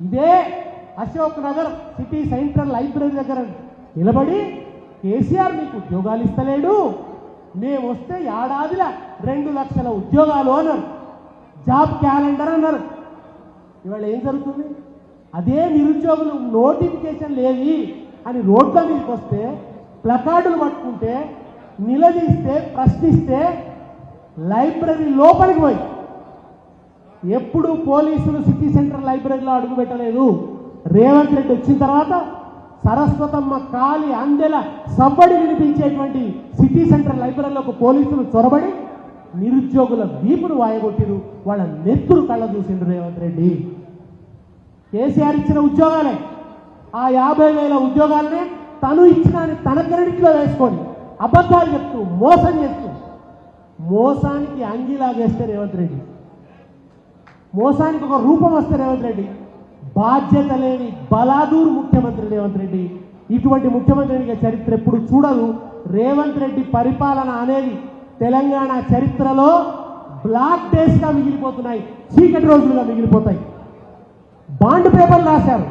ఇదే Ashok Nagar city central library దగ్గర నిలబడి కేసీఆర్ మీకు ఉద్యోగాలు ఇస్తలేడు, మేము వస్తే ఏడాదిలో 2 లక్షల ఉద్యోగాలు అన్నారు, జాబ్ క్యాలెండర్ అన్నారు. ఇవాళ ఏం జరుగుతుంది? అదే నిరుద్యోగులు నోటిఫికేషన్ లేవి అని రోడ్ల మీదకి వస్తే, ప్లకార్డులు పట్టుకుంటే, నిలదీస్తే, ప్రశ్నిస్తే లైబ్రరీ లోపలికి పోయి ఎప్పుడు పోలీసులు సిటీ సెంట్రల్ లైబ్రరీలో అడుగు పెట్టలేదు. రేవంత్ రెడ్డి వచ్చిన తర్వాత సరస్వతమ్మ కాలి అందెల సవ్వడి వినిపించేటువంటి సిటీ సెంట్రల్ లైబ్రరీలోకి పోలీసులు చొరబడి నిరుద్యోగుల వీపును వాయగొట్టిరు, వాళ్ళ నెత్తురు కళ్ళ చూసిండు రేవంత్ రెడ్డి. కేసీఆర్ ఇచ్చిన ఉద్యోగాలే, ఆ 50,000 ఉద్యోగాలనే తను ఇచ్చిన తన క్రెడిట్లో వేసుకొని అబద్ధాలు చెప్తూ మోసం చేస్తూ, మోసానికి అంగిలాగేస్తే రేవంత్ రెడ్డి, మోసానికి ఒక రూపం వస్తే రేవంత్ రెడ్డి, బాధ్యత లేని బలాదూరు ముఖ్యమంత్రి రేవంత్ రెడ్డి. ఇటువంటి ముఖ్యమంత్రిగా చరిత్ర ఎప్పుడు చూడదు. రేవంత్ రెడ్డి పరిపాలన అనేది తెలంగాణ చరిత్రలో బ్లాక్ డేస్గా మిగిలిపోతున్నాయి, చీకటి రోజులుగా మిగిలిపోతాయి. బాండ్ పేపర్లు రాశారు,